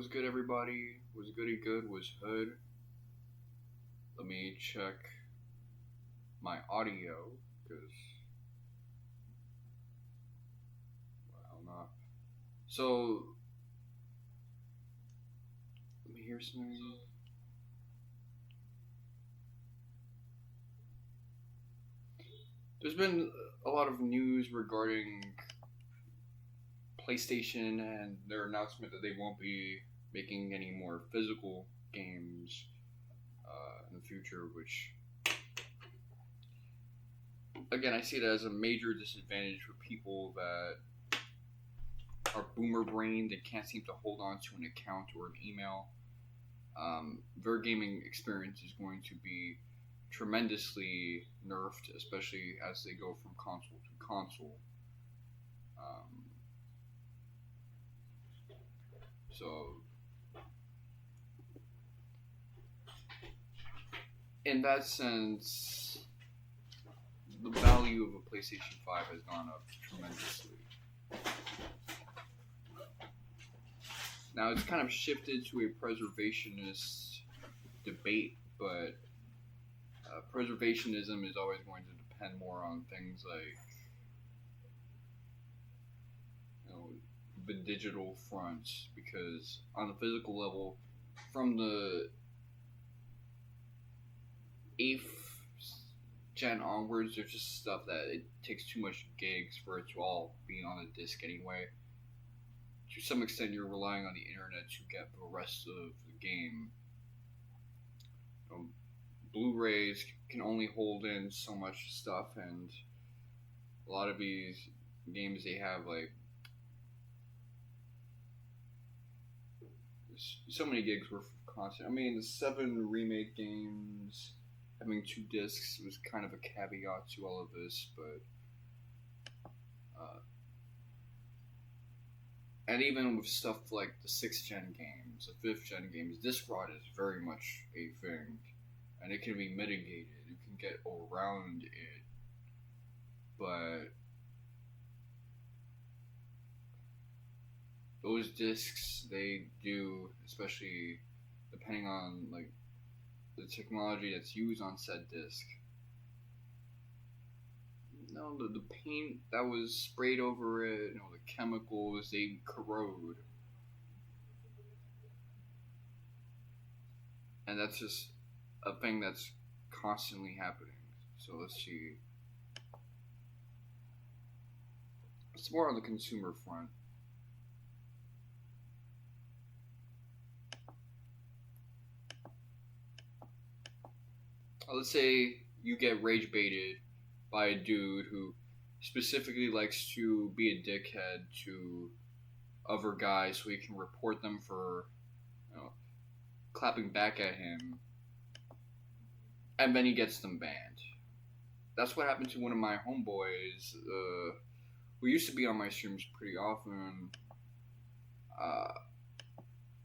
Was good, everybody? Was goody good? Was hood? Let me check my audio, because, well, not. So, let me hear something. There's been a lot of news regarding PlayStation and their announcement that they won't be making any more physical games in the future, which, again, I see it as a major disadvantage for people that are boomer brained and can't seem to hold on to an account or an email. Their gaming experience is going to be tremendously nerfed, especially as they go from console to console. So, in that sense, the value of a PlayStation 5 has gone up tremendously. Now, it's kind of shifted to a preservationist debate, but preservationism is always going to depend more on things like, the digital front, because on the physical level, from the 8th gen onwards, there's just stuff that it takes too much gigs for it to all be on a disc anyway. To some extent, you're relying on the internet to get the rest of the game. Blu-rays can only hold in so much stuff, and a lot of these games, they have like so many gigs worth of content. I mean, the 7 remake games having 2 discs was kind of a caveat to all of this, but and even with stuff like the 6th gen games, the 5th gen games, disc rot is very much a thing, and it can be mitigated. You can get around it, but those discs, they do, especially depending on like the technology that's used on said disc. The paint that was sprayed over it, the chemicals, they corrode. And that's just a thing that's constantly happening. So let's see. It's more on the consumer front. Let's say you get rage baited by a dude who specifically likes to be a dickhead to other guys so he can report them for clapping back at him, and then he gets them banned. That's what happened to one of my homeboys who used to be on my streams pretty often.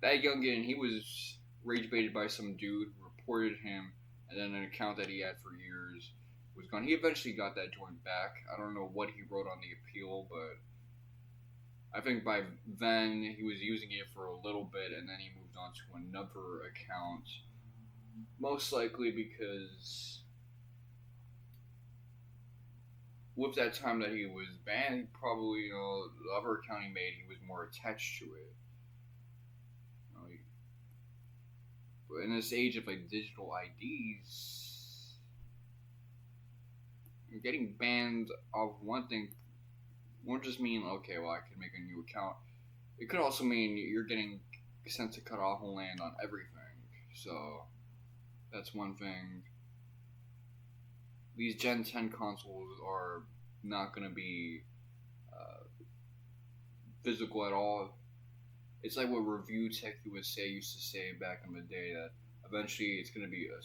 That youngin, he was rage baited by some dude who reported him, and then an account that he had for years was gone. He eventually got that joint back. I don't know what he wrote on the appeal, but I think by then he was using it for a little bit, and then he moved on to another account. Most likely because with that time that he was banned, he probably, the other account he made, he was more attached to it. But in this age of like digital IDs, getting banned off one thing won't just mean, okay, well, I can make a new account. It could also mean you're getting sent to cut off land on everything. So that's one thing. These Gen 10 consoles are not going to be physical at all. It's like what Review Tech used to say back in the day, that eventually it's going to be a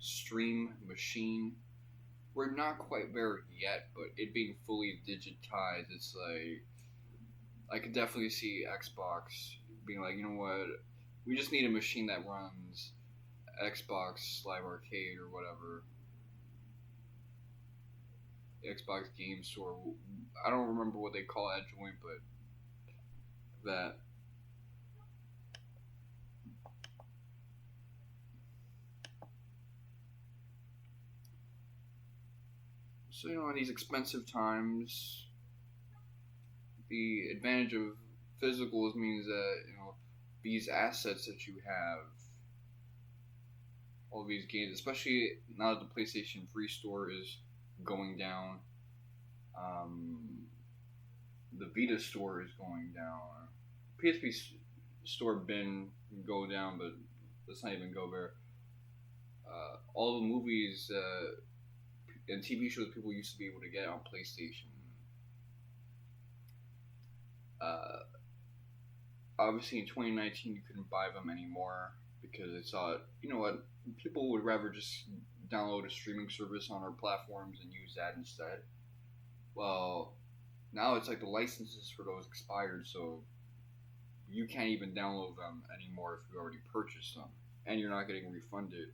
stream machine. We're not quite there yet, but it being fully digitized, it's like, I could definitely see Xbox being like, you know what, we just need a machine that runs Xbox Live Arcade or whatever. Xbox Game Store. I don't remember what they call that joint, but that So, in these expensive times, the advantage of physicals means that, these assets that you have, all these games, especially now that the PlayStation Free store is going down, the Vita store is going down, PSP store bin go down, but let's not even go there. All the movies and TV shows people used to be able to get on PlayStation. Obviously in 2019 you couldn't buy them anymore because they thought, what, people would rather just download a streaming service on our platforms and use that instead. Well, now it's like the licenses for those expired, so you can't even download them anymore if you already purchased them, and you're not getting refunded.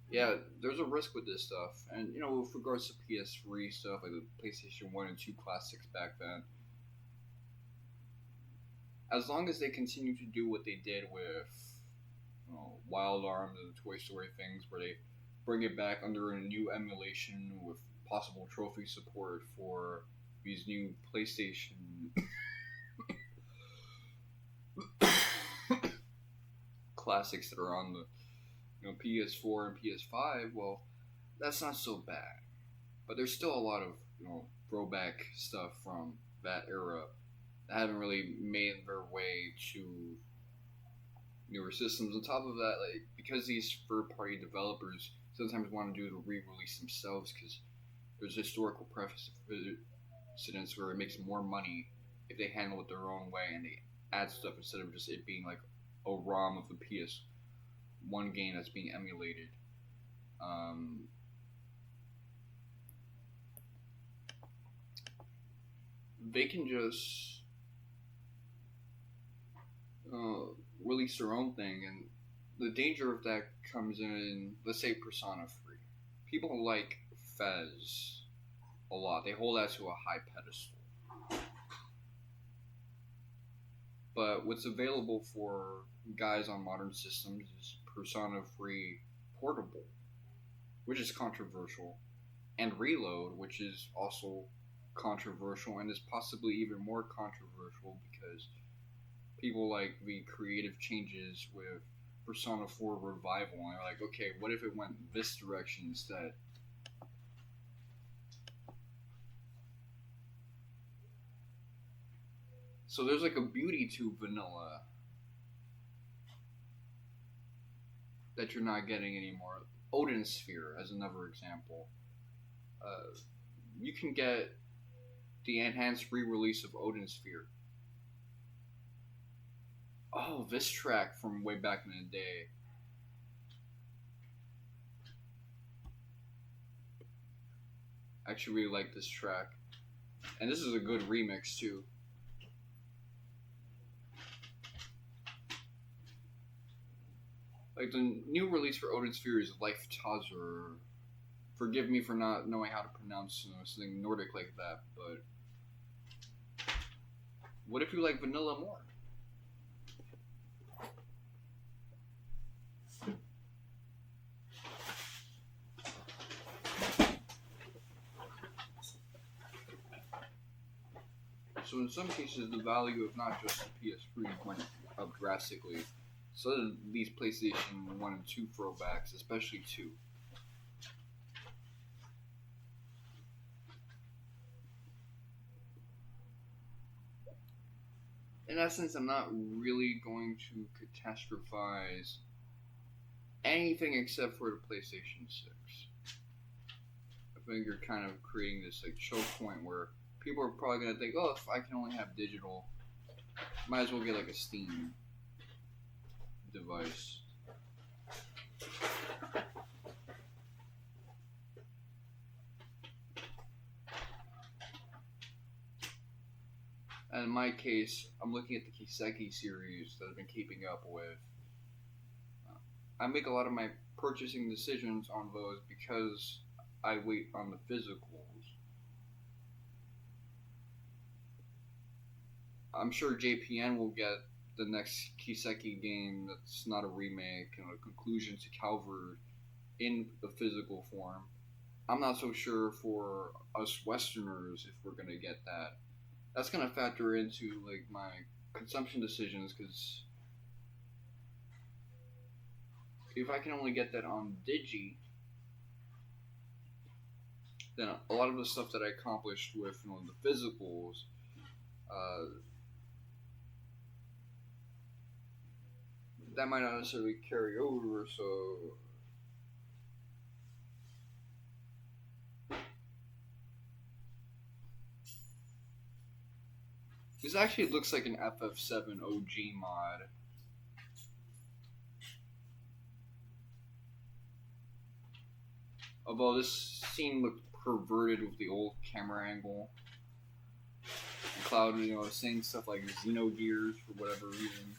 Yeah, there's a risk with this stuff, and with regards to PS3 stuff, like the PlayStation 1 and 2 classics back then, as long as they continue to do what they did with Wild Arms and the Toy Story things, where they bring it back under a new emulation with possible trophy support for these new PlayStation classics that are on the PS4 and PS5, well, that's not so bad. But there's still a lot of throwback stuff from that era that haven't really made their way to newer systems. On top of that, like, because these third-party developers sometimes want to do the re-release themselves, because there's historical precedents where it makes more money if they handle it their own way and they add stuff instead of just it being like a ROM of the PS1 game that's being emulated. They can just release their own thing, and the danger of that comes in, let's say, Persona 3. People like Fez a lot. They hold that to a high pedestal. But what's available for guys on modern systems is Persona 3 Portable, which is controversial, and Reload, which is also controversial, and is possibly even more controversial because people like the creative changes with Persona 4 Revival, and they're like, okay, what if it went this direction instead? So there's like a beauty to vanilla that you're not getting anymore. Odin Sphere, as another example. You can get the enhanced re-release of Odin Sphere. Oh, this track from way back in the day. I actually really like this track. And this is a good remix, too. Like, the new release for Odin Sphere is Life Tazur. Forgive me for not knowing how to pronounce something Nordic like that, but what if you like vanilla more? So in some cases, the value of not just the PS3 went up drastically. So did these PlayStation 1 and 2 throwbacks, especially 2. In essence, I'm not really going to catastrophize anything except for the PlayStation 6. I think you're kind of creating this like choke point where people are probably going to think, oh, if I can only have digital, might as well get like a Steam device. And in my case, I'm looking at the Kiseki series that I've been keeping up with. I make a lot of my purchasing decisions on those because I wait on the physicals. I'm sure JPN will get the next Kiseki game that's not a remake and a conclusion to Calvard in the physical form. I'm not so sure for us Westerners if we're gonna get that. That's gonna factor into like my consumption decisions because if I can only get that on Digi, then a lot of the stuff that I accomplished with the physicals, that might not necessarily carry over. So this actually looks like an FF7 OG mod. Although this scene looked perverted with the old camera angle. And Cloud, saying stuff like Xenogears for whatever reason.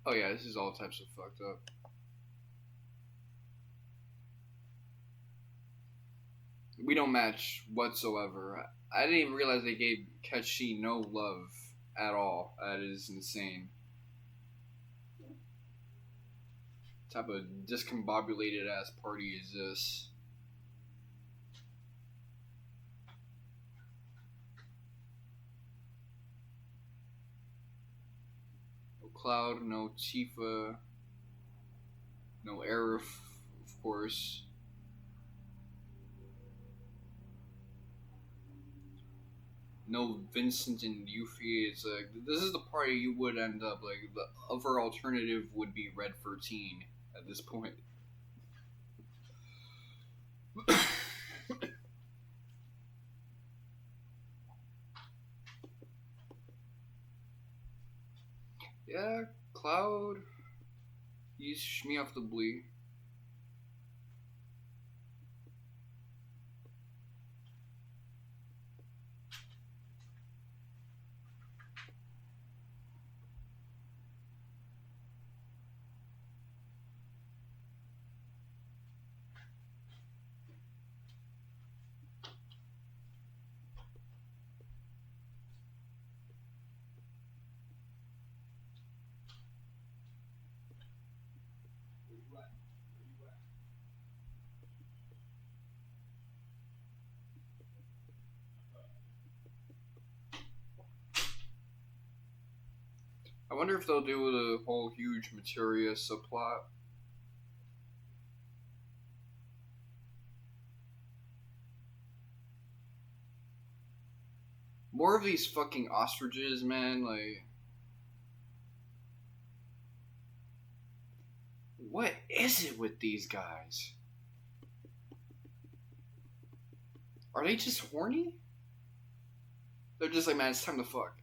Oh yeah, this is all types of fucked up. We don't match whatsoever. I didn't even realize they gave Ketchi no love at all. That is insane. What type of discombobulated ass party is this? No Cloud, no Tifa, no Aerith, of course. No Vincent and Yuffie. It's like this is the party you would end up like. The other alternative would be Red 13 at this point. Yeah, Cloud. He's Shmee off the Blee. I wonder if they'll do the whole huge Materia subplot. More of these fucking ostriches, man, like... What is it with these guys? Are they just horny? They're just like, man, it's time to fuck.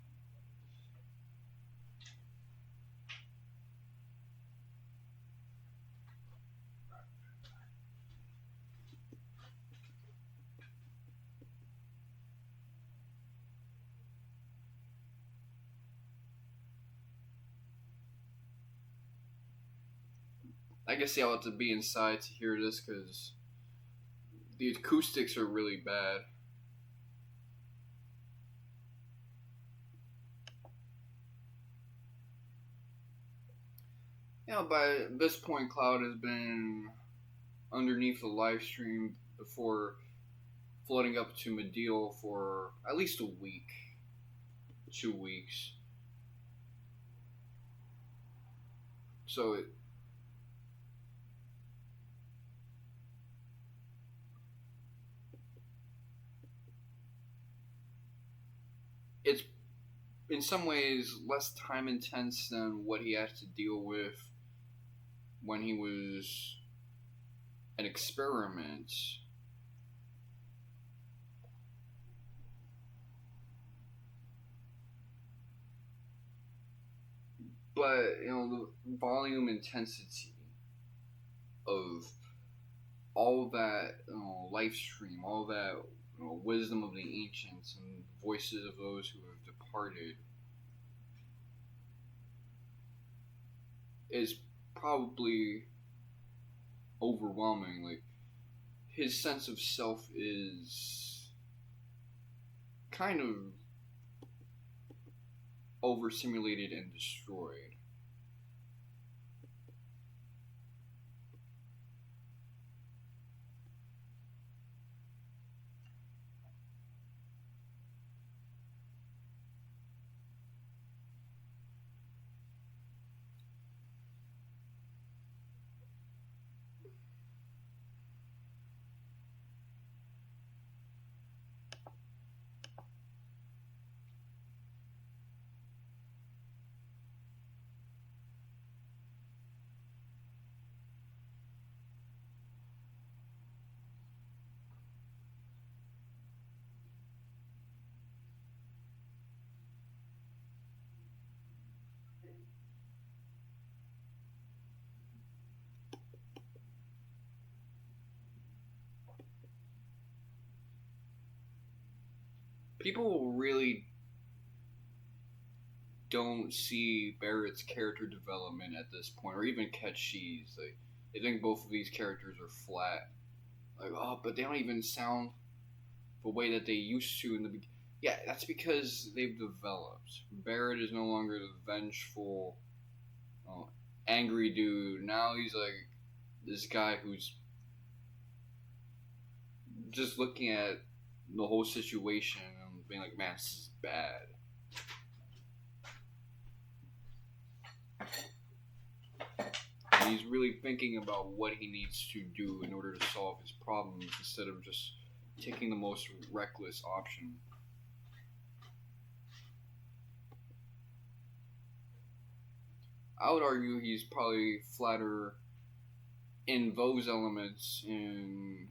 I guess I'll have to be inside to hear this because the acoustics are really bad. Yeah, by this point, Cloud has been underneath the live stream before floating up to Mideel for at least a week, 2 weeks. So it's in some ways less time intense than what he had to deal with when he was an experiment. But, you know, the volume intensity of all that, you know, live stream, all that, you know, wisdom of the ancients and voices of those who have departed is probably overwhelming. Like, his sense of self is kind of overstimulated and destroyed. People really don't see Barrett's character development at this point, or even Ketchi's. Like, they think both of these characters are flat. Like, oh, but they don't even sound the way that they used to in the beginning. Yeah, that's because they've developed. Barrett is no longer the vengeful, angry dude. Now he's like this guy who's just looking at the whole situation and being like, man, this is bad. And he's really thinking about what he needs to do in order to solve his problems instead of just taking the most reckless option. I would argue he's probably flatter in those elements in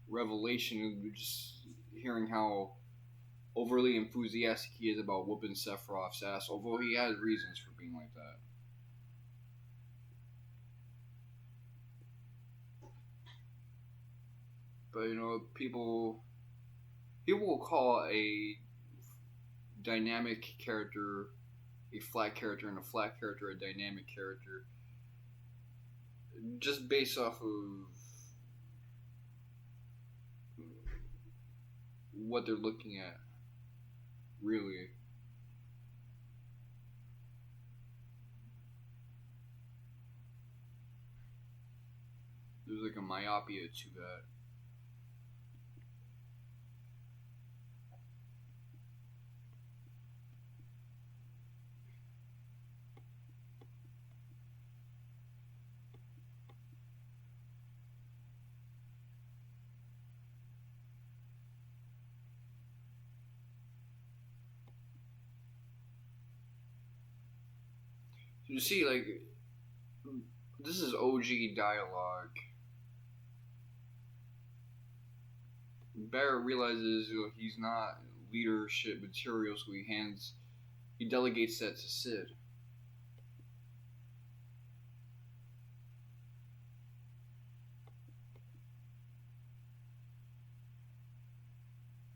Revelation, just hearing how overly enthusiastic he is about whooping Sephiroth's ass, although he has reasons for being like that. But, you know, people will call a dynamic character a flat character and a flat character a dynamic character just based off of what they're looking at, really. There's like a myopia to that. You see, like, this is OG dialogue. Barrett realizes he's not leadership material, so he delegates that to Sid.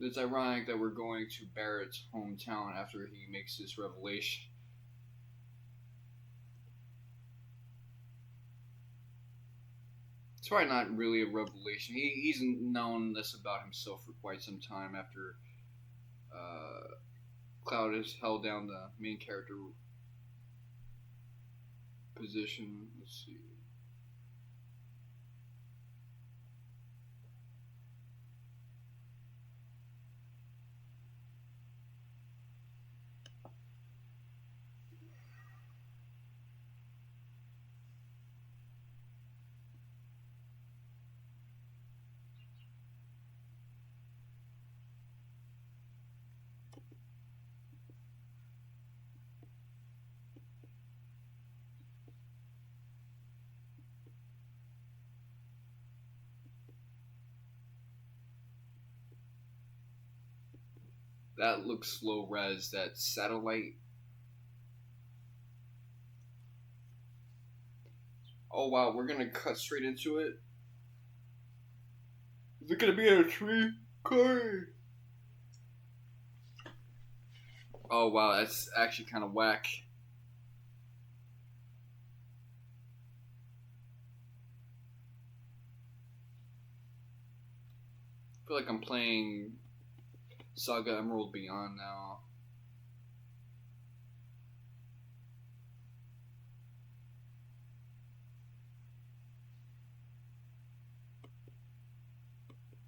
It's ironic that we're going to Barrett's hometown after he makes this revelation. It's probably not really a revelation. He's known this about himself for quite some time after Cloud has held down the main character position. Let's see. That looks low res, that satellite. Oh wow, we're gonna cut straight into it. Is it gonna be in a tree? Car. Oh wow, that's actually kind of whack. I feel like I'm playing Saga Emerald Beyond now.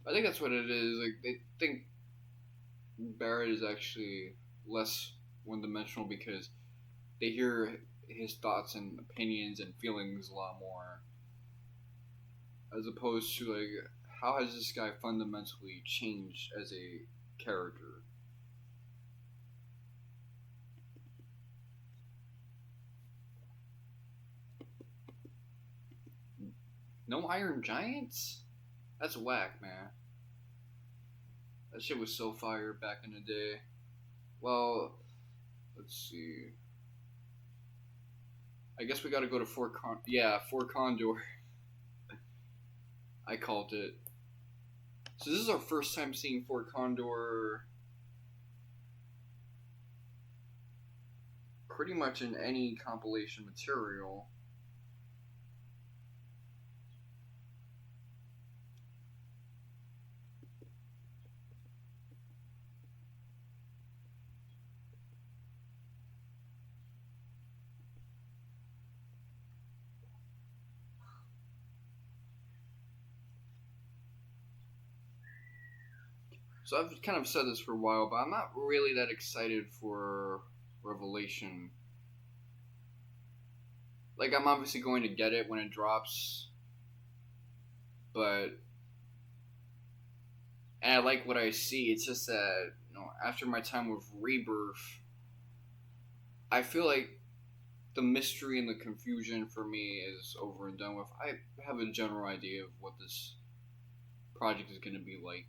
I think that's what it is. Like, they think Barrett is actually less one-dimensional because they hear his thoughts and opinions and feelings a lot more, as opposed to like, how has this guy fundamentally changed as a character? No Iron Giants? That's whack, man. That shit was so fire back in the day. Well, let's see. I guess we gotta go to Fort Condor. I called it. So this is our first time seeing Fort Condor pretty much in any compilation material. So I've kind of said this for a while, but I'm not really that excited for Revelation. Like, I'm obviously going to get it when it drops, but and I like what I see. It's just that, after my time with Rebirth, I feel like the mystery and the confusion for me is over and done with. I have a general idea of what this project is going to be like.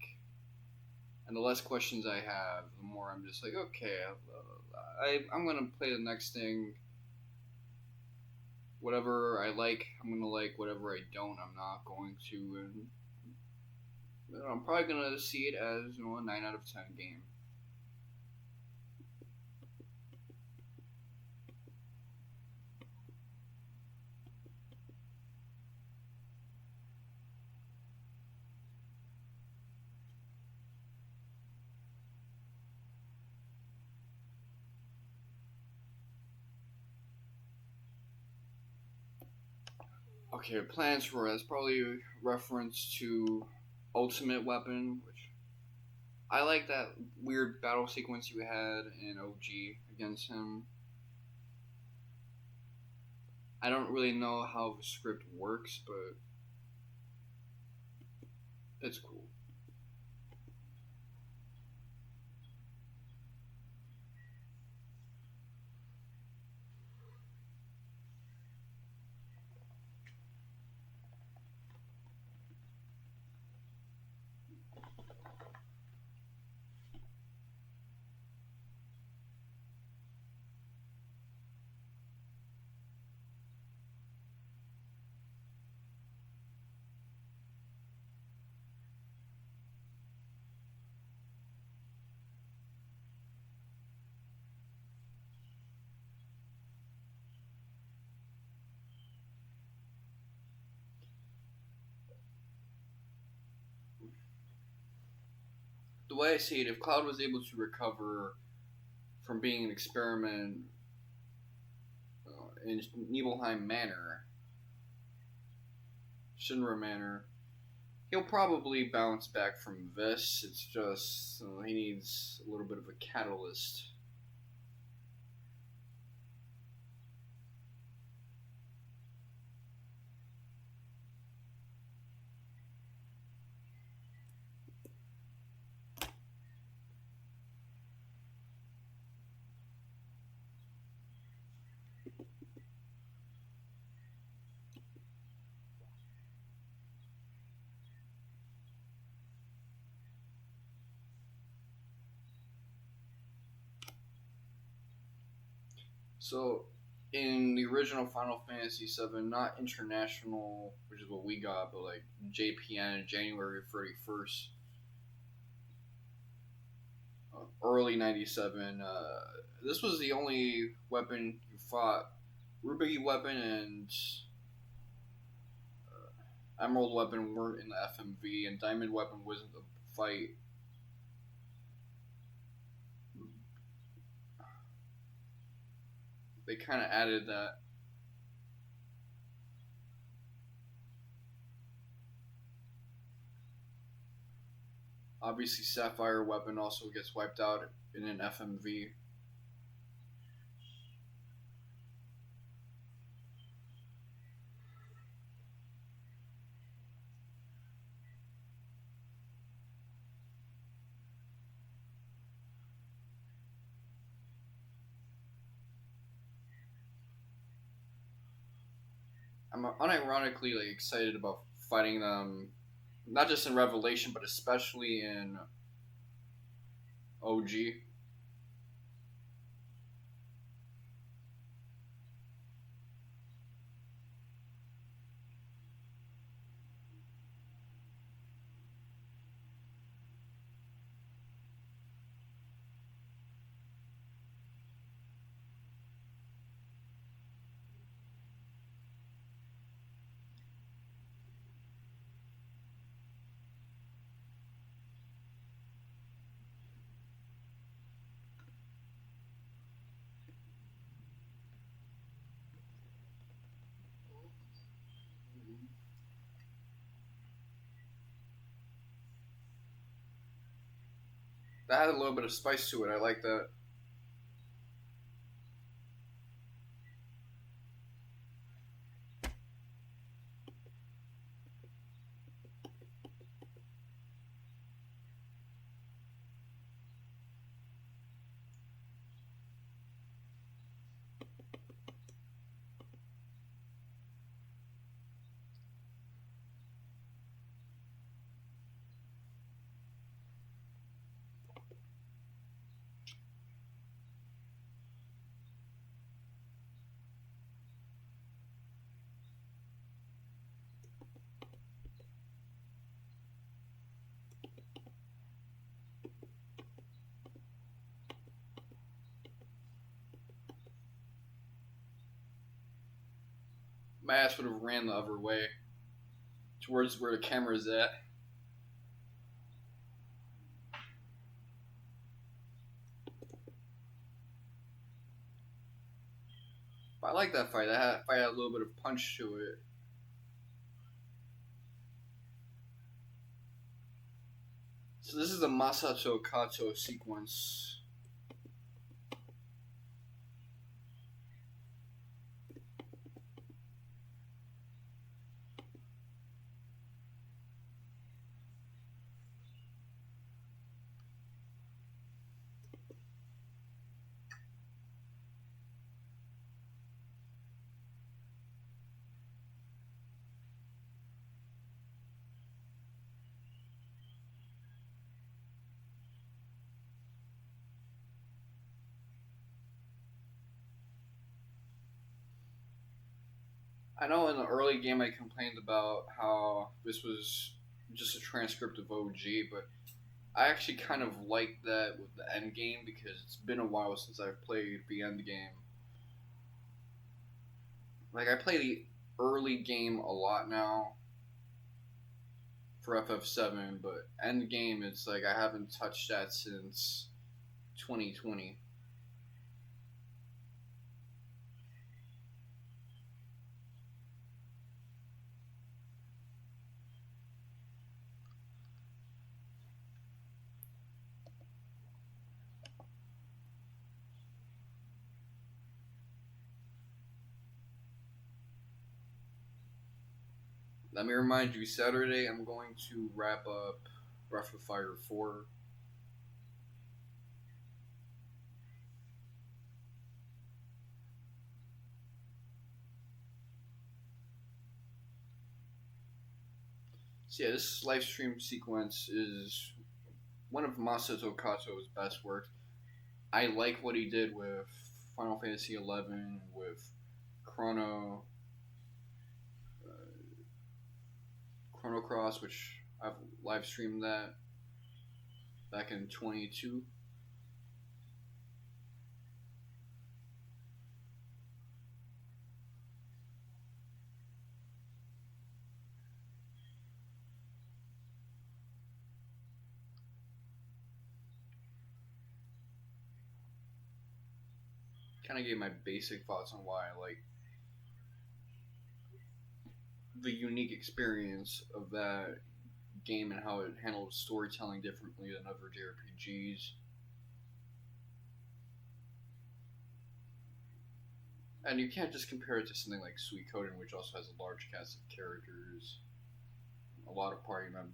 And the less questions I have, the more I'm just like, okay, I'm going to play the next thing. Whatever I like, I'm going to like. Whatever I don't, I'm not going to. And I'm probably going to see it as, a 9 out of 10 game. Okay, plans for that's probably a reference to Ultimate Weapon, which I like that weird battle sequence you had in OG against him. I don't really know how the script works, but it's cool. The way I see it, if Cloud was able to recover from being an experiment in Nibelheim Manor, Shinra Manor, he'll probably bounce back from this. It's just he needs a little bit of a catalyst. So, in the original Final Fantasy VII, not international, which is what we got, but like JPN, January 31st, early 97, this was the only weapon you fought. Ruby weapon and Emerald weapon weren't in the FMV, and Diamond weapon wasn't the fight. They kind of added that. Obviously, Sapphire weapon also gets wiped out in an FMV. I'm unironically like excited about fighting them, not just in Revelation, but especially in OG. That had a little bit of spice to it. I like that. My ass would have ran the other way, towards where the camera's at. But I like that fight. That fight had a little bit of punch to it. So this is the Masato Kato sequence. I know in the early game I complained about how this was just a transcript of OG, but I actually kind of like that with the end game because it's been a while since I've played the end game. Like I play the early game a lot now for FF7, but end game it's like I haven't touched that since 2020. Let me remind you, Saturday I'm going to wrap up Breath of Fire 4. So yeah, this live stream sequence is one of Masato Kato's best works. I like what he did with Final Fantasy XI, with Chrono, Chrono Cross, which I've live streamed that back in 22. Kind of gave my basic thoughts on why I like the unique experience of that game and how it handles storytelling differently than other JRPGs. And you can't just compare it to something like Suikoden, which also has a large cast of characters, a lot of party members.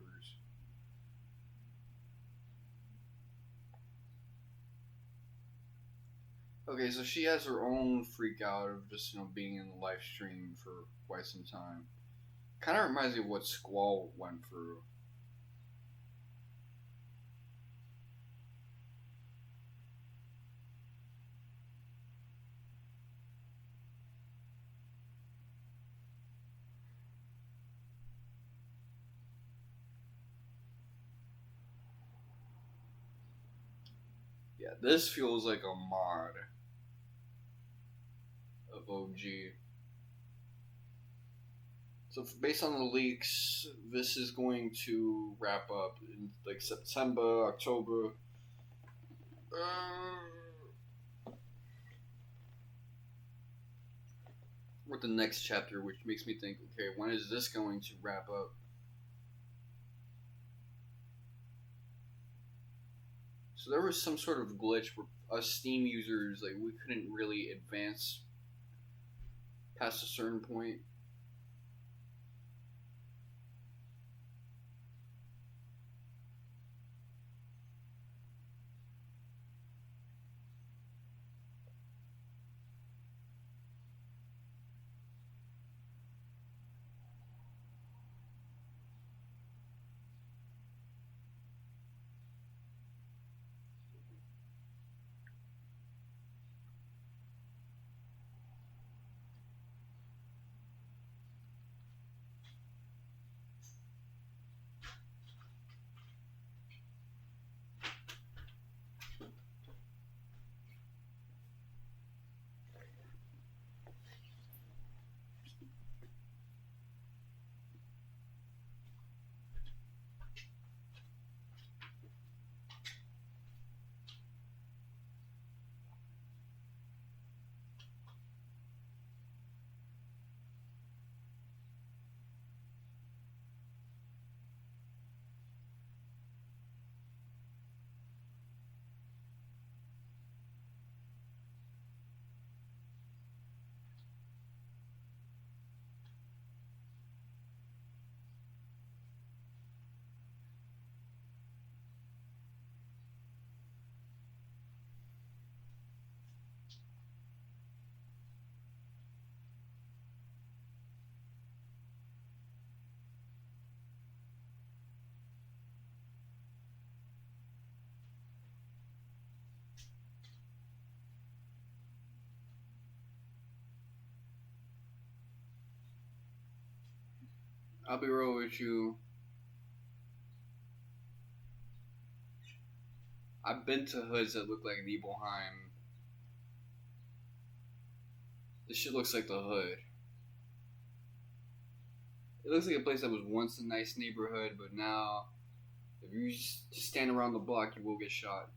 Okay, so she has her own freak out of just, being in the live stream for quite some time. Kind of reminds me of what Squall went through. Yeah, this feels like a mod of OG. So based on the leaks, this is going to wrap up in like September, October. With the next chapter, which makes me think, okay, when is this going to wrap up? So there was some sort of glitch where us Steam users, like, we couldn't really advance past a certain point. I'll be real with you. I've been to hoods that look like Nibelheim. This shit looks like the hood. It looks like a place that was once a nice neighborhood, but now, if you just stand around the block, you will get shot.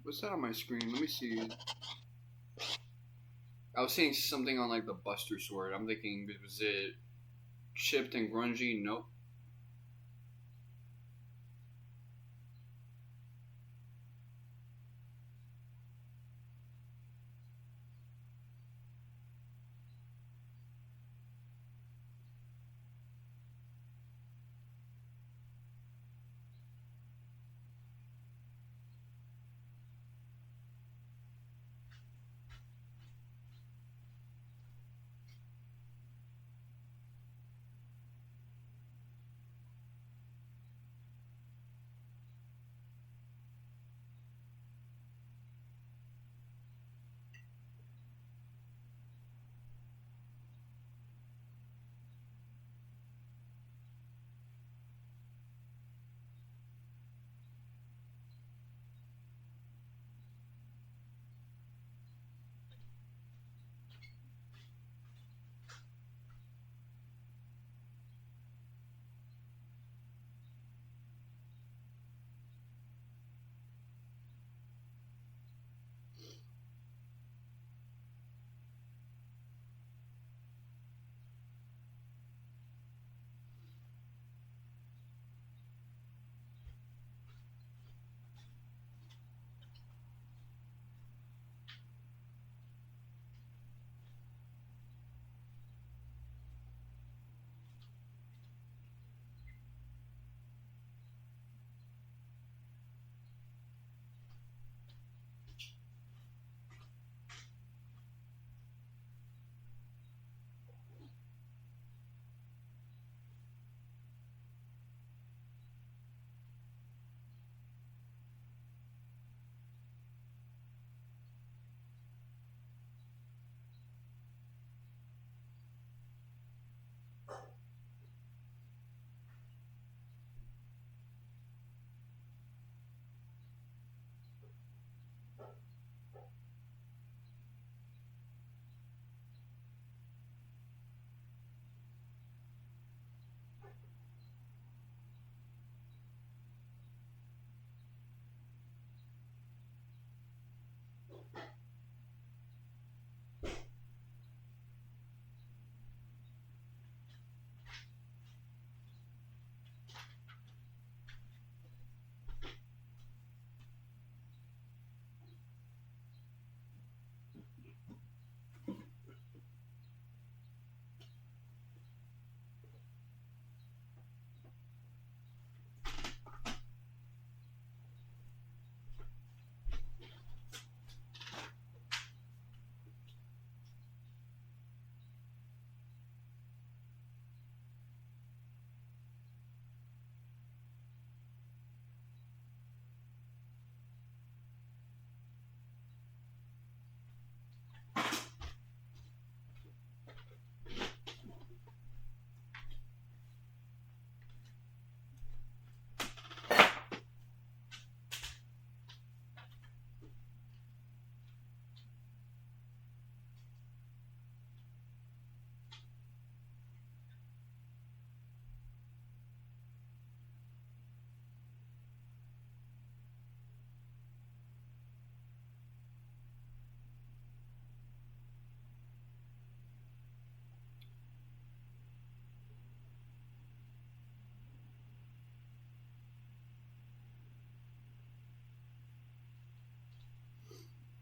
What's that on my screen? Let me see. I was seeing something on like the Buster Sword. I'm thinking, was it chipped and grungy? Nope.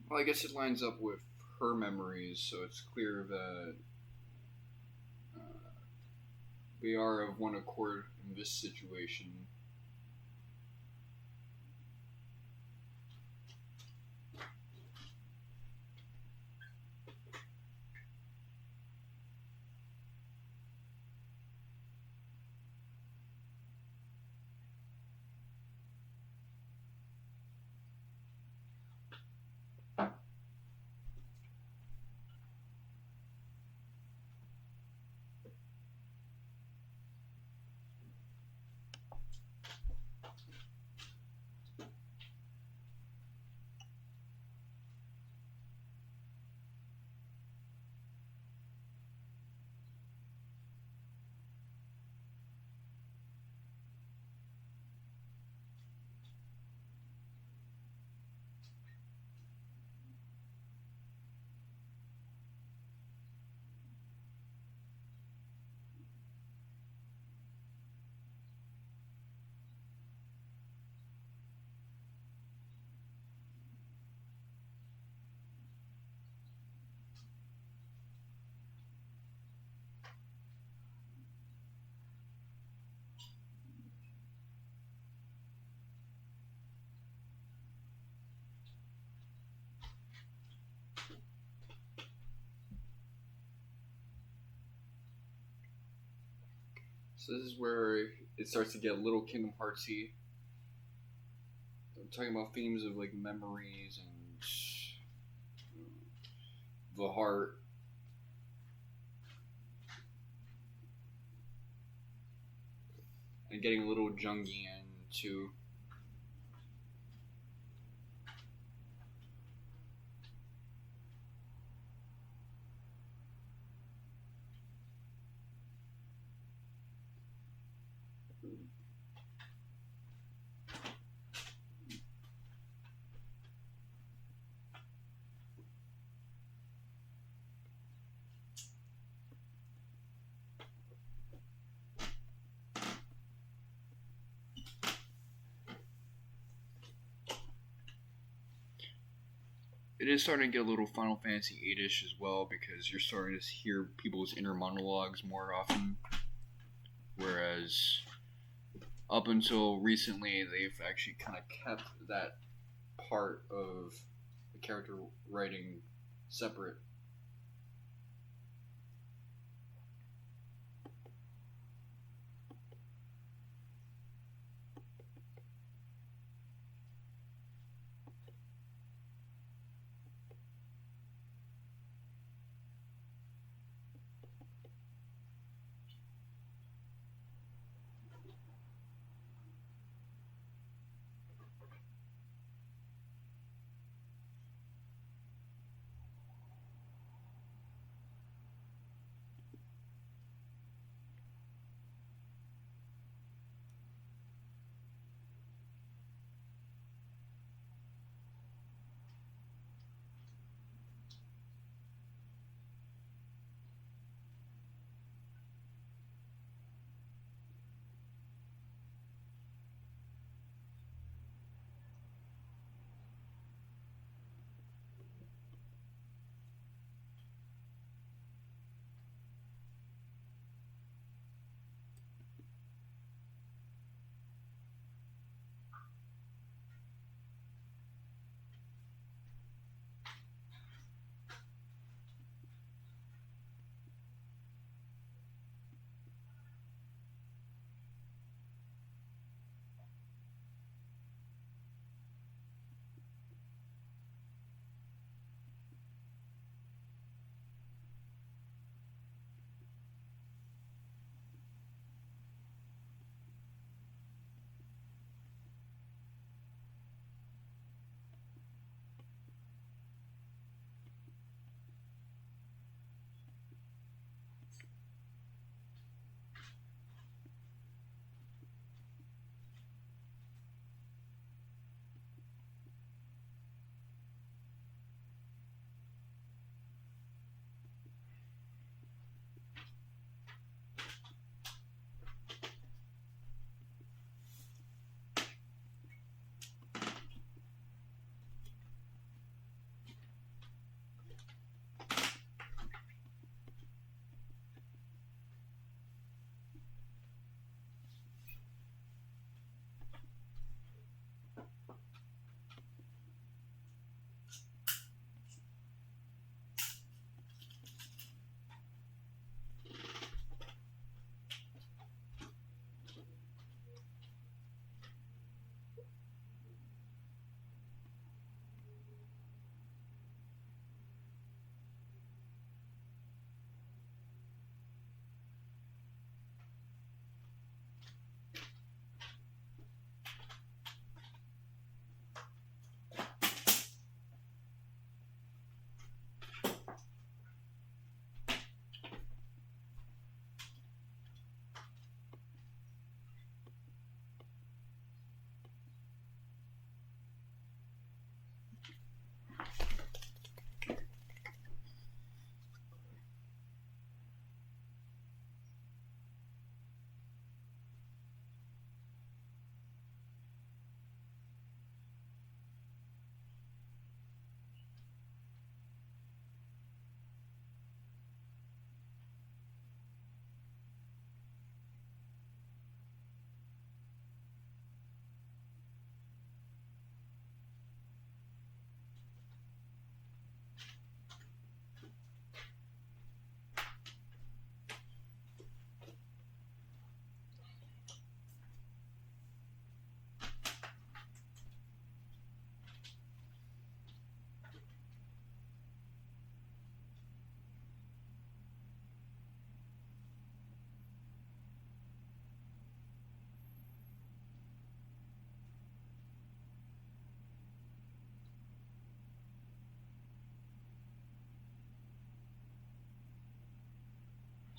Well, I guess it lines up with her memories, so it's clear that they are of one accord in this situation. So this is where it starts to get a little Kingdom Heartsy. I'm talking about themes of like memories and the heart. And getting a little Jungian too. It is starting to get a little Final Fantasy VIII-ish as well, because you're starting to hear people's inner monologues more often. Whereas up until recently, they've actually kind of kept that part of the character writing separate.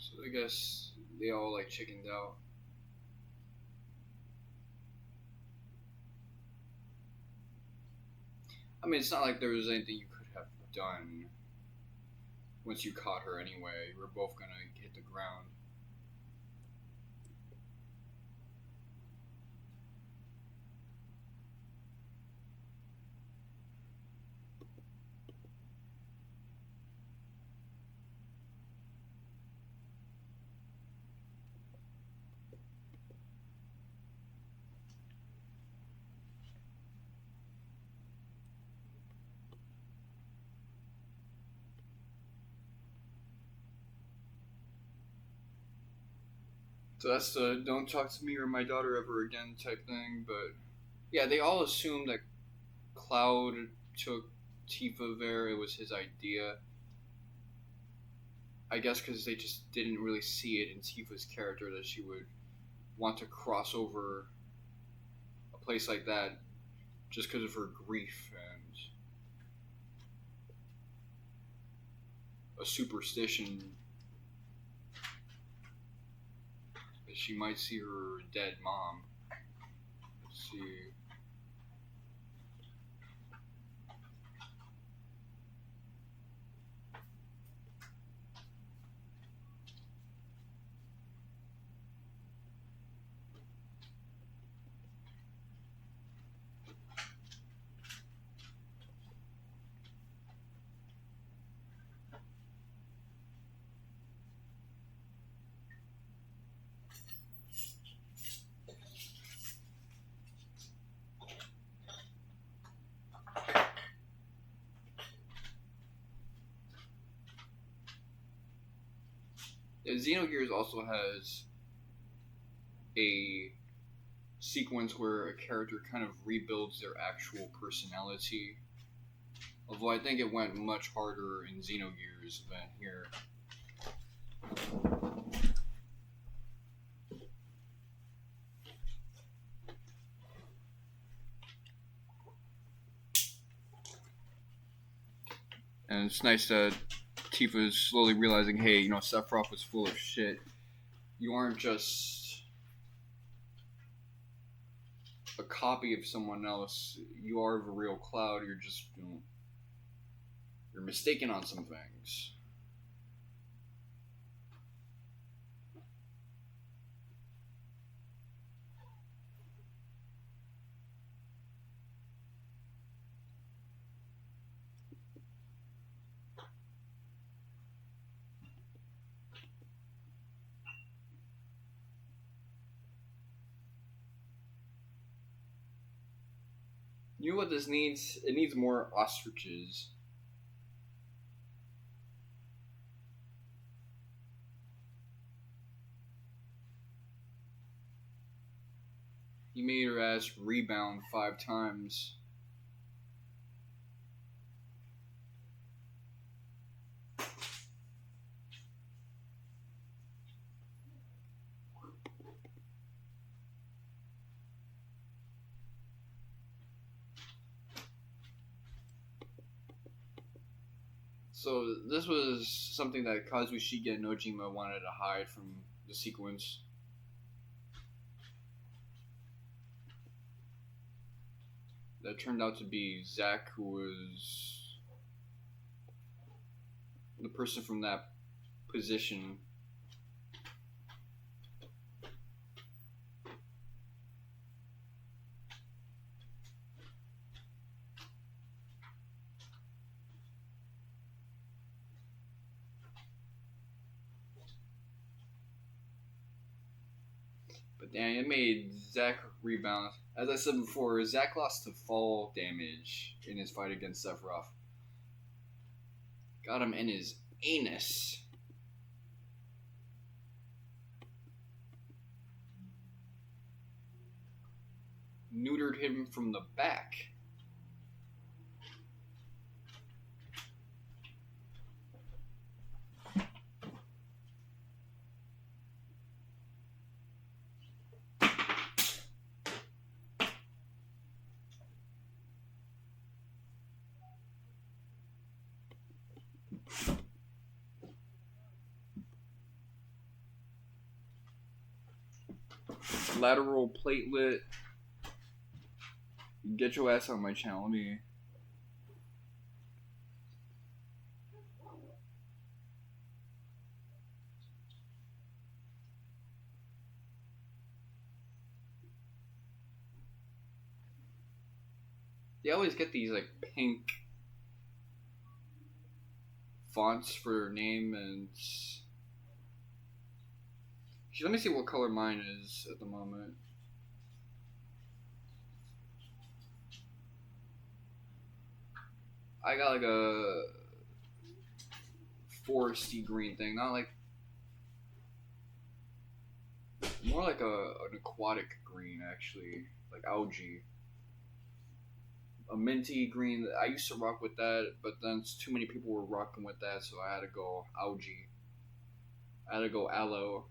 So I guess they all like chickened out. I mean, it's not like there was anything you could have done once you caught her anyway. You were both gonna hit the ground. So that's the don't talk to me or my daughter ever again type thing. But yeah, they all assumed that Cloud took Tifa there. It was his idea. I guess because they just didn't really see it in Tifa's character that she would want to cross over a place like that just because of her grief and a superstition that she might see her dead mom. Let's see. Xenogears also has a sequence where a character kind of rebuilds their actual personality. Although I think it went much harder in Xenogears than here. And it's nice that Tifa's slowly realizing, hey, you know, Sephiroth was full of shit. You aren't just a copy of someone else. You are the real Cloud. You're just, you know, you're mistaken on some things. You know what this needs? It needs more ostriches. He made her ass rebound 5 times. So this was something that Kazushige and Nojima wanted to hide from the sequence. That turned out to be Zack, who was the person from that position. But damn, it made Zack rebound. As I said before, Zack lost to fall damage in his fight against Sephiroth. Got him in his anus. Neutered him from the back. Lateral platelet. Get your ass on my channel. Let me. They always get these like pink fonts for their name, and let me see what color mine is at the moment. I got like a foresty green thing, not like, more like an aquatic green actually, like algae. A minty green. I used to rock with that, but then too many people were rocking with that, so I had to go algae. I had to go aloe.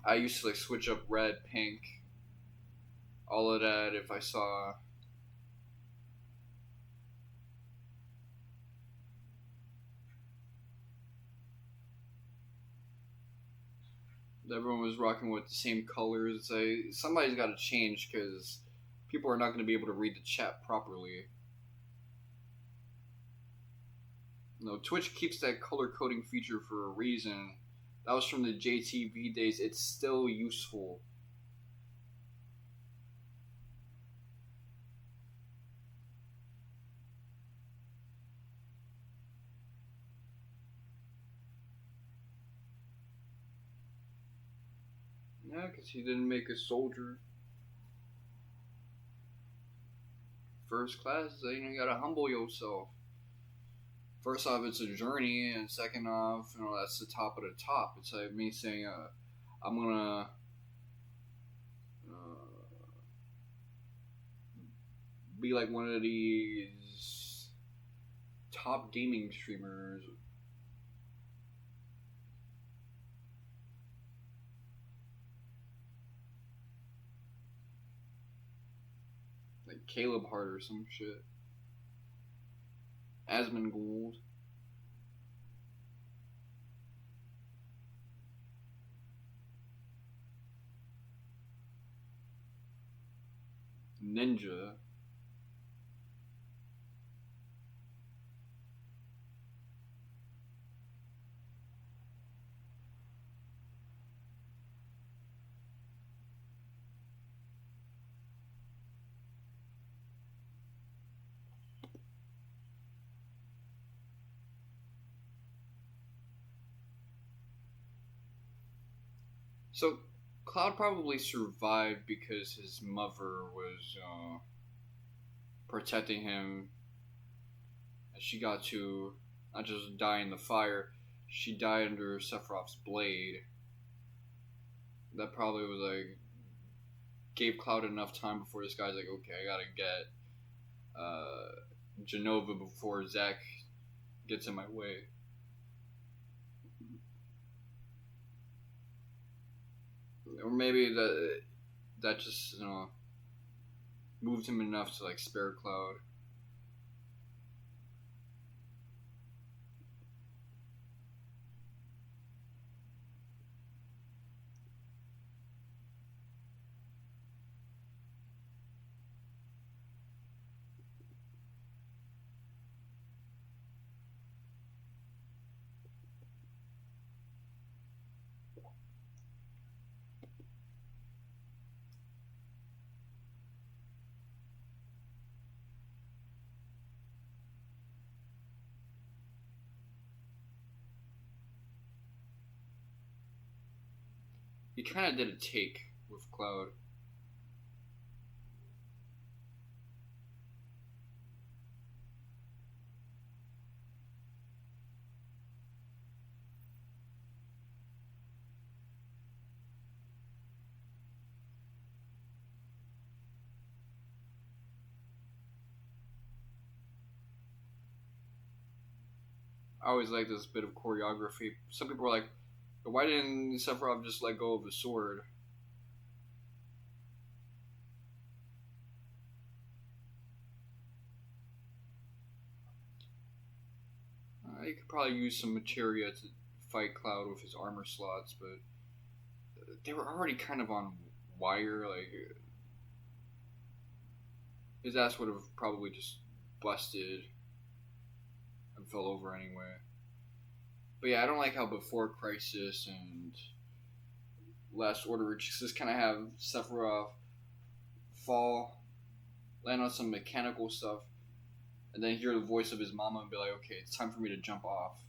I used to like switch up red, pink, all of that if I saw. Everyone was rocking with the same colors. Somebody's got to change because people are not going to be able to read the chat properly. No, Twitch keeps that color coding feature for a reason. That was from the JTV days. It's still useful. Yeah, because he didn't make a soldier. First class, you gotta humble yourself. First off, it's a journey, and second off, that's the top of the top. It's like me saying, I'm gonna be like one of these top gaming streamers. Like Caleb Hart or some shit. Asmongold. Ninja. So, Cloud probably survived because his mother was protecting him. And she got to not just die in the fire, she died under Sephiroth's blade. That probably was like, gave Cloud enough time before this guy's like, okay, I gotta get Jenova before Zack gets in my way. Or maybe that just, moved him enough to like spare Cloud. He kind of did a take with Cloud. I always like this bit of choreography. Some people are like, why didn't Sephiroth just let go of the sword? He could probably use some materia to fight Cloud with his armor slots, but they were already kind of on wire. Like, his ass would have probably just busted and fell over anyway. But yeah, I don't like how before Crisis and Last Order just kind of have Sephiroth fall, land on some mechanical stuff, and then hear the voice of his mama and be like, okay, it's time for me to jump off.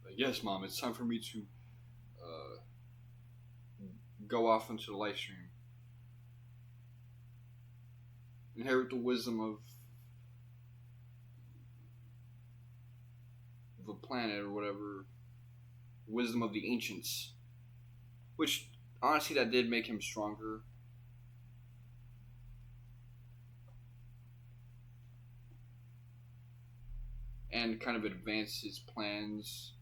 Like, yes, Mom, it's time for me to go off into the live stream. Inherit the wisdom of the planet or whatever. Wisdom of the ancients. Which, honestly, that did make him stronger. And kind of advance his plans.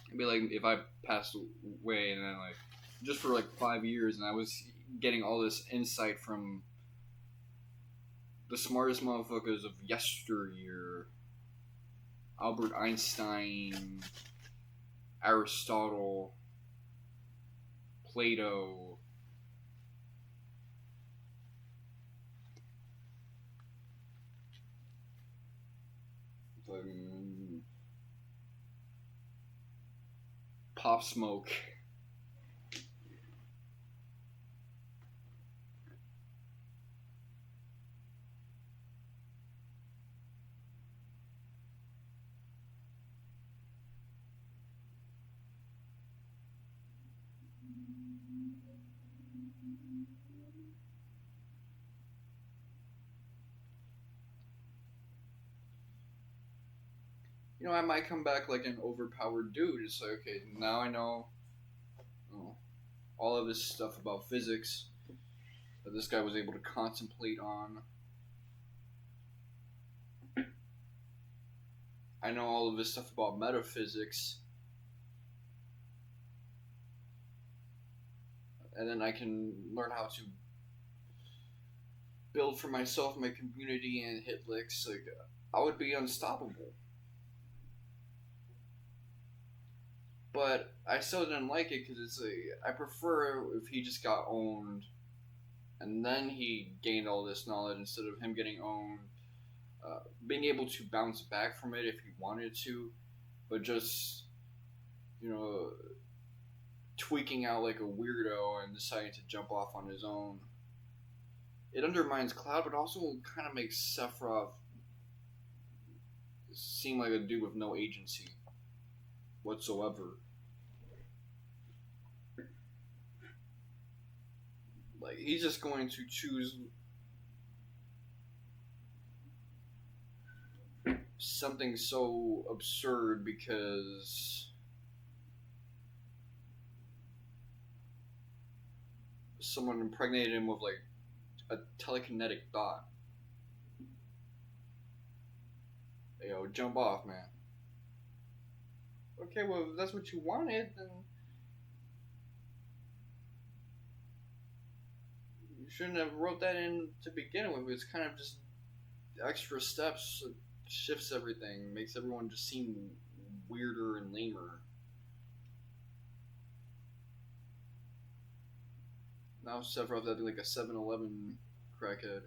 It'd be like if I passed away and then like just for like 5 years and I was getting all this insight from the smartest motherfuckers of yesteryear. Albert Einstein, Aristotle, Plato. Pop Smoke. You know, I might come back like an overpowered dude. It's like, okay, now I know all of this stuff about physics that this guy was able to contemplate on. I know all of this stuff about metaphysics. And then I can learn how to build for myself, my community, and hit licks. Like, I would be unstoppable. But I still didn't like it because it's like, I prefer if he just got owned and then he gained all this knowledge instead of him getting owned, being able to bounce back from it if he wanted to, but just, you know, tweaking out like a weirdo and deciding to jump off on his own. It undermines Cloud, but also kind of makes Sephiroth seem like a dude with no agency whatsoever. Like, he's just going to choose something so absurd because someone impregnated him with like a telekinetic thought. Hey, yo, jump off, man. Okay, well, if that's what you wanted, then you shouldn't have wrote that in to begin with. It's kind of just extra steps, shifts everything, makes everyone just seem weirder and lamer. Now Sephiroth had like a 7-Eleven crackhead.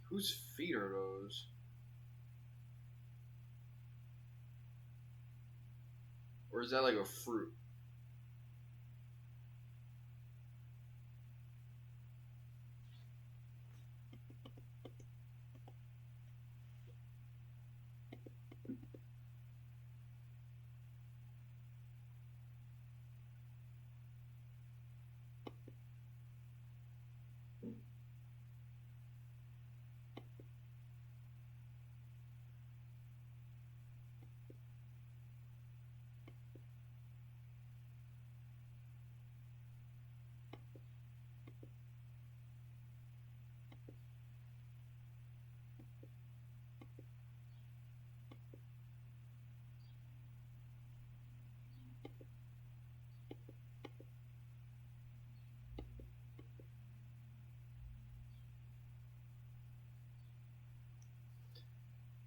Whose feet are those? Or is that like a fruit?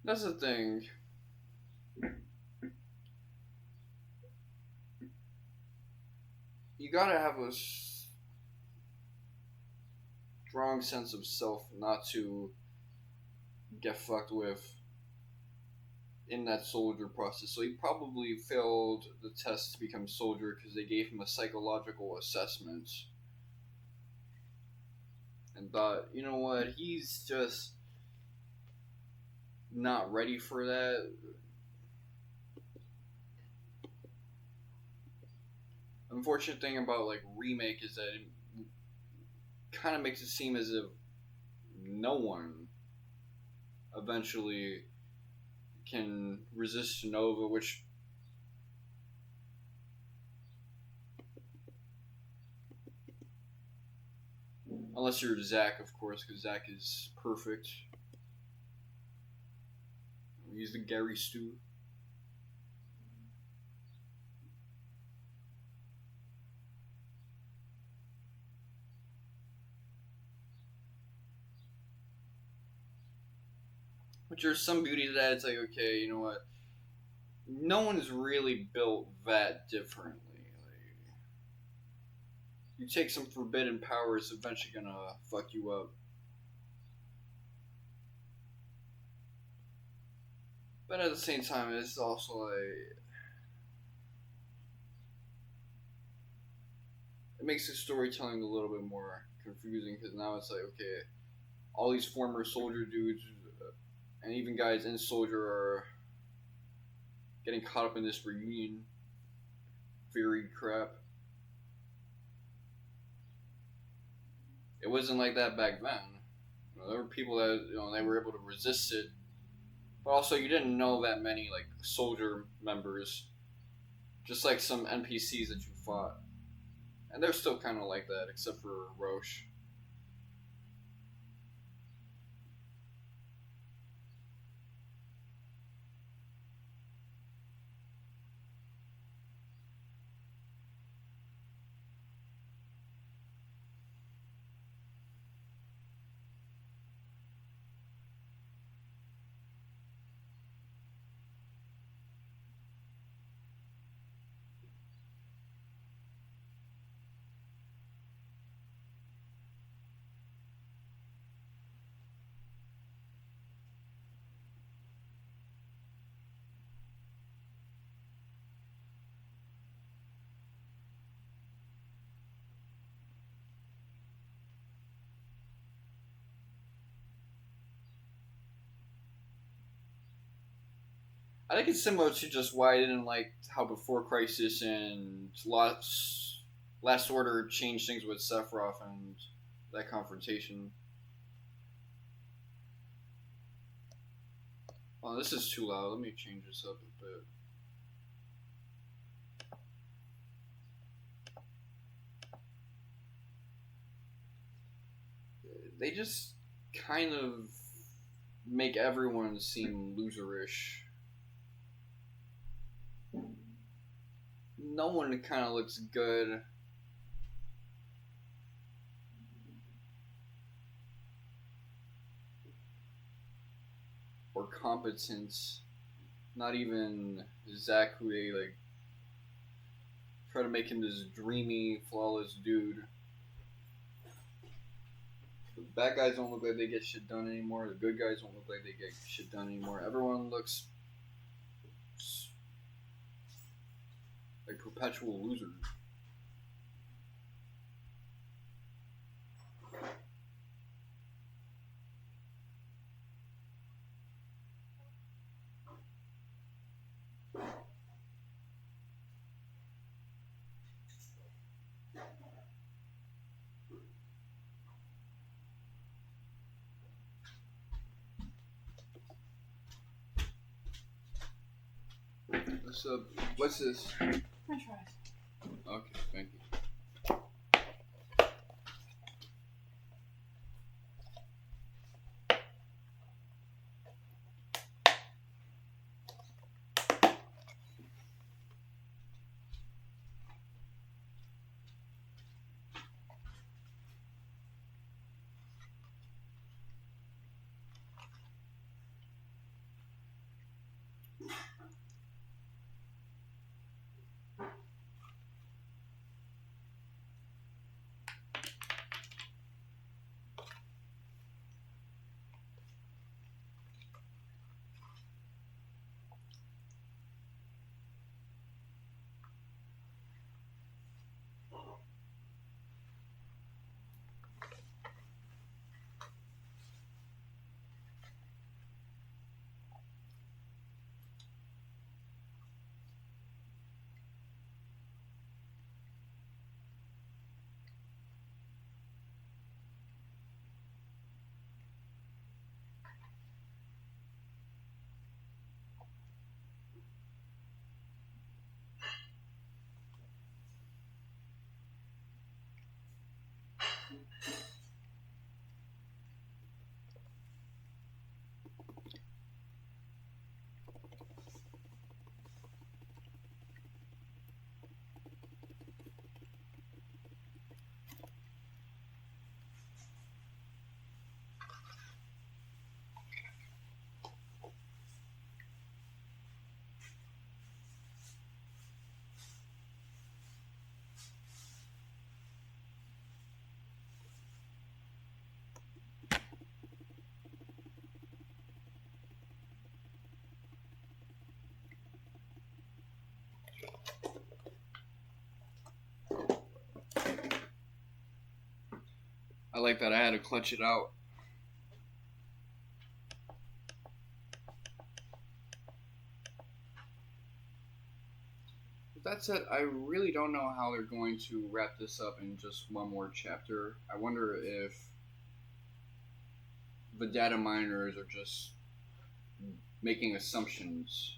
That's the thing. You gotta have a strong sense of self not to get fucked with in that soldier process. So he probably failed the test to become soldier because they gave him a psychological assessment and thought, you know what, he's just not ready for that. Unfortunate thing about like remake is that it kind of makes it seem as if no one eventually can resist Jenova, which unless you're Zack, of course, because Zack is perfect. He's the Gary Stu. But there's some beauty to that. It's like, okay, you know what? No one's really built that differently. Like, you take some forbidden power, it's eventually gonna fuck you up. But at the same time, it's also like it makes the storytelling a little bit more confusing because now it's like, okay, all these former soldier dudes and even guys in soldier are getting caught up in this reunion theory crap. It wasn't like that back then. You know, there were people that they were able to resist it, but also you didn't know that many like soldier members, just like some NPCs that you fought, and they're still kind of like that, except for Roche. I think it's similar to just why I didn't like how Before Crisis and Last Order changed things with Sephiroth and that confrontation. Oh, this is too loud. Let me change this up a bit. They just kind of make everyone seem loserish. No one kind of looks good. Or competent. Not even Zack, who they like try to make him this dreamy, flawless dude. The bad guys don't look like they get shit done anymore. The good guys don't look like they get shit done anymore. Everyone looks like perpetual losers. So, what's this? French fries. Okay, thank you. I like that I had to clutch it out. With that said, I really don't know how they're going to wrap this up in just one more chapter. I wonder if the data miners are just making assumptions.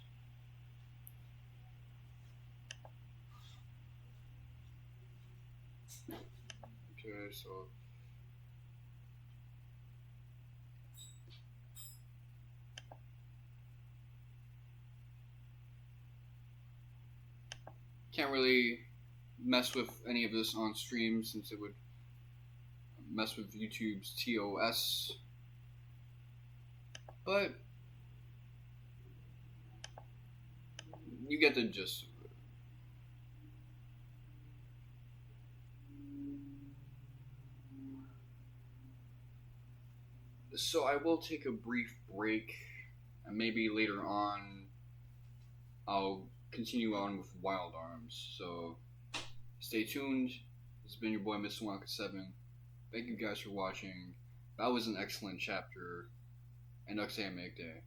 Okay, so can't really mess with any of this on stream since it would mess with YouTube's TOS. But you get the gist of it. So I will take a brief break, and maybe later on I'll continue on with Wild Arms. So stay tuned. This has been your boy Mr. Wonka 7. Thank you guys for watching. That was an excellent chapter, and Uxamig Day.